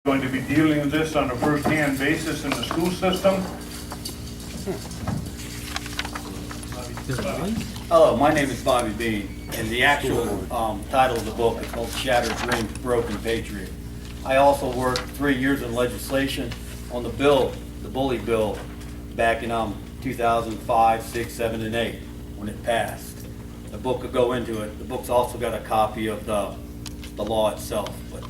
Going to be dealing with this on a first-hand basis in the school system. Hello, my name is Bobbie Bean, and the actual title of the book is called Shattered Dreams, Broken Patriot. I also worked 3 years in legislation on the bill, the bully bill, back in 2005, 6, 7, and 8, when it passed. The book could go into it. The book's also got a copy of the law itself. But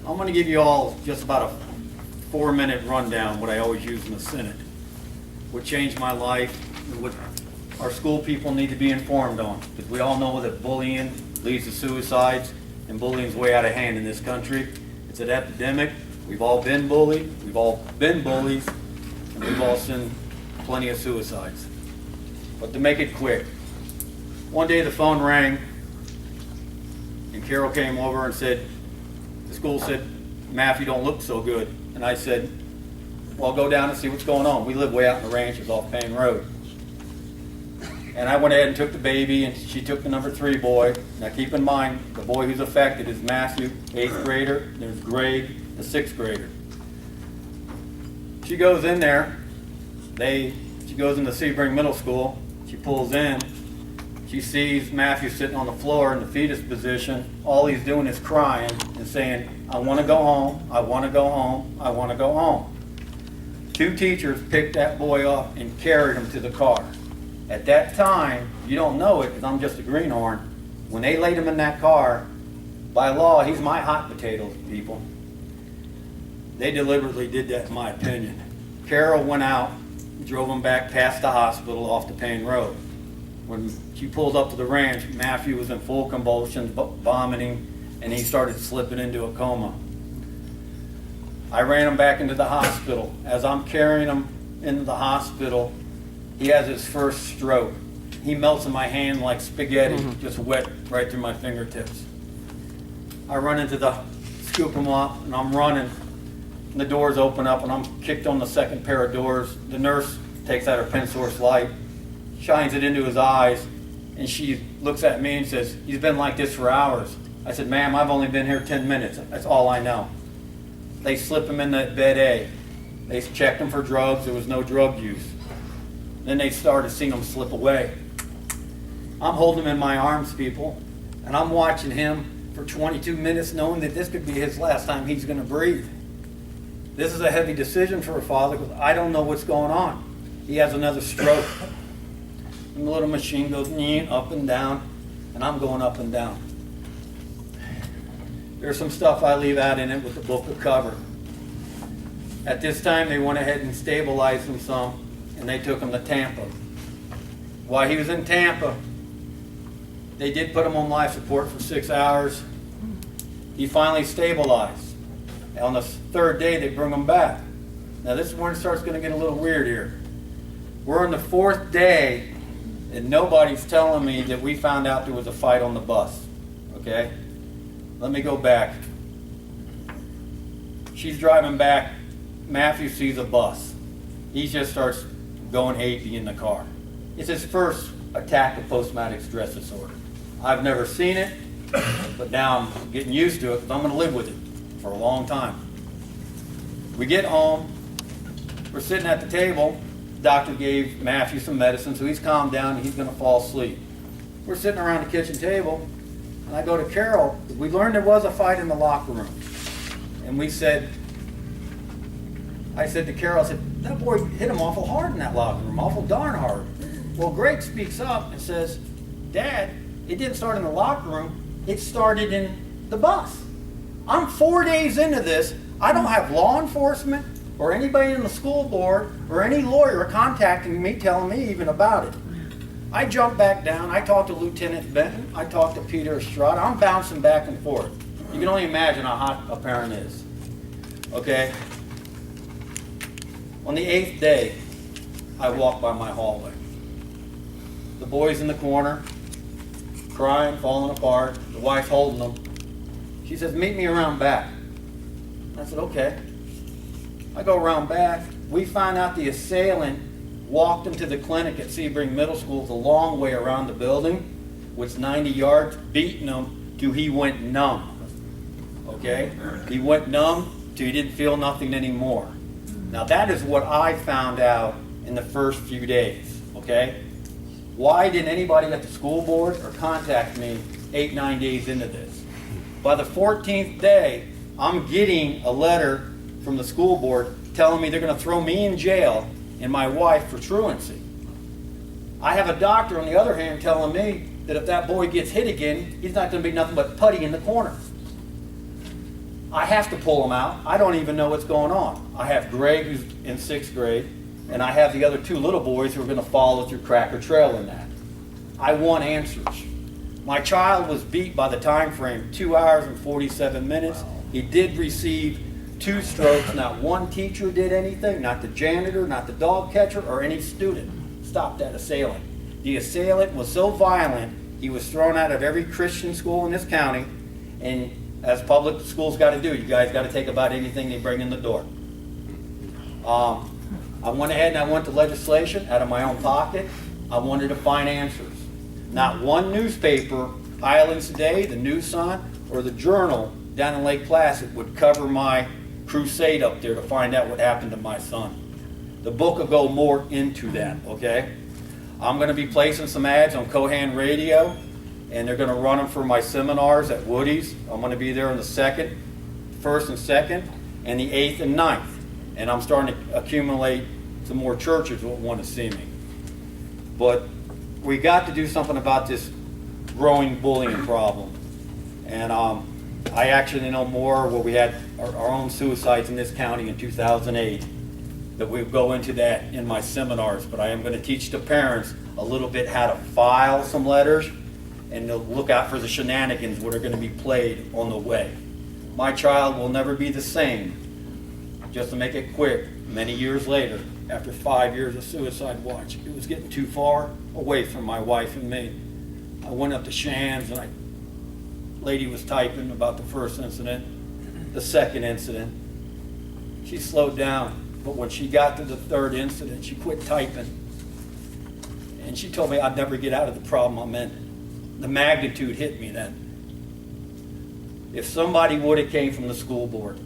I'm going to give you all just about a 4-minute rundown, what I always use in the Senate. What changed my life, and what our school people need to be informed on. Because we all know that bullying leads to suicides, and bullying is way out of hand in this country. It's an epidemic. We've all been bullied, we've all been bullies, and we've all seen plenty of suicides. But to make it quick, one day the phone rang, and Carol came over and said, the school said, "Matthew, don't look so good." And I said, "Well, I'll go down and see what's going on." We live way out in the ranches off Payne Road. And I went ahead and took the baby, and she took the number 3 boy. Now keep in mind, the boy who's affected is Matthew, 8th grader. There's Greg, the 6th grader. She goes in there. She goes into Sebring Middle School. She pulls in. She sees Matthew sitting on the floor in the fetus position. All he's doing is crying and saying, "I want to go home, I want to go home, I want to go home." 2 teachers picked that boy up and carried him to the car. At that time, you don't know it because I'm just a greenhorn, when they laid him in that car, by law, he's my hot potato, people. They deliberately did that, in my opinion. Carol went out, drove him back past the hospital off the Payne Road. When she pulled up to the ranch, Matthew was in full convulsions, vomiting, and he started slipping into a coma. I ran him back into the hospital. As I'm carrying him into the hospital, he has his first stroke. He melts in my hand like spaghetti, just wet right through my fingertips. I run into scoop him up, and I'm running. And the doors open up, and I'm kicked on the second pair of doors. The nurse takes out her pen source light, shines it into his eyes, and she looks at me and says, "He's been like this for hours." I said, "Ma'am, I've only been here 10 minutes. That's all I know." They slip him in the bed A. They checked him for drugs. There was no drug use. Then they started seeing him slip away. I'm holding him in my arms, people, and I'm watching him for 22 minutes knowing that this could be his last time he's going to breathe. This is a heavy decision for a father because I don't know what's going on. He has another stroke. And the little machine goes up and down, and I'm going up and down. There's some stuff I leave out in it with the book of cover. At this time, they went ahead and stabilized him some, and they took him to Tampa. While he was in Tampa, they did put him on life support for 6 hours. He finally stabilized. And on the 3rd day, they bring him back. Now this is when it starts going to get a little weird here. We're on the 4th day, and nobody's telling me that we found out there was a fight on the bus. Okay? Let me go back. She's driving back. Matthew sees a bus. He just starts going hazy in the car. It's his first attack of post-traumatic stress disorder. I've never seen it, but now I'm getting used to it because I'm going to live with it for a long time. We get home. We're sitting at the table. The doctor gave Matthew some medicine, so he's calmed down and he's going to fall asleep. We're sitting around the kitchen table, and I go to Carol. We learned there was a fight in the locker room. And I said to Carol, I said, "That boy hit him awful hard in that locker room, awful darn hard." Well, Greg speaks up and says, "Dad, it didn't start in the locker room, it started in the bus." I'm 4 days into this. I don't have law enforcement or anybody in the school board or any lawyer contacting me, telling me even about it. I jump back down. I talk to Lieutenant Benton. I talk to Peter Estrada. I'm bouncing back and forth. You can only imagine how hot a parent is. Okay? On the 8th day, I walk by my hallway. The boy's in the corner, crying, falling apart. The wife's holding them. She says, "Meet me around back." I said, "Okay." I go around back. We find out the assailant walked into the clinic at Sebring Middle School the long way around the building, which 90 yards, beating him till he went numb. Okay? He went numb. till he didn't feel nothing anymore. Now that is what I found out in the first few days, okay? Why didn't anybody at the school board or contact me 8-9 days into this? By the 14th day, I'm getting a letter from the school board telling me they're going to throw me in jail and my wife for truancy. I have a doctor, on the other hand, telling me that if that boy gets hit again, he's not going to be nothing but putty in the corner. I have to pull him out. I don't even know what's going on. I have Greg, who's in 6th grade, and I have the other 2 little boys who are going to follow through Cracker Trail in that. I want answers. My child was beat by the time frame, 2 hours and 47 minutes. He did receive 2 strokes. Not one teacher did anything, not the janitor, not the dog catcher, or any student stopped that assailant. The assailant was so violent, he was thrown out of every Christian school in this county, and as public schools got to do, you guys got to take about anything they bring in the door. I went ahead and I went to legislation out of my own pocket. I wanted to find answers. Not one newspaper, Highlands Today, the News Sun, or the Journal down in Lake Placid would cover my crusade up there to find out what happened to my son. The book will go more into that, okay? I'm going to be placing some ads on Cohan Radio, and they're going to run them for my seminars at Woody's. I'm going to be there on the 1st and 2nd, and the 8th and 9th. And I'm starting to accumulate some more churches that want to see me. But we got to do something about this growing bullying problem. And I actually know more where we had our own suicides in this county in 2008. That we'll go into that in my seminars, but I am going to teach the parents a little bit how to file some letters and to look out for the shenanigans that are going to be played on the way. My child will never be the same. Just to make it quick, many years later, after 5 years of suicide watch, it was getting too far away from my wife and me. I went up to Shands and lady was typing about the first incident, the second incident. She slowed down. But when she got to the 3rd incident, she quit typing. And she told me I'd never get out of the problem I'm in. The magnitude hit me then. If somebody would have came from the school board,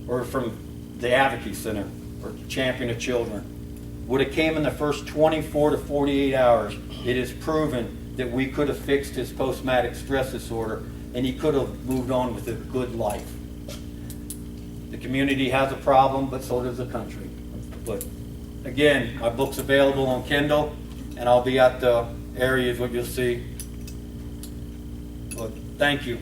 or from the Advocacy Center, or Champion of Children, would have came in the first 24 to 48 hours, it is proven that we could have fixed his post-traumatic stress disorder, and he could have moved on with a good life. The community has a problem, but so does the country. But again, my book's available on Kindle, and I'll be at the areas where you'll see. But thank you.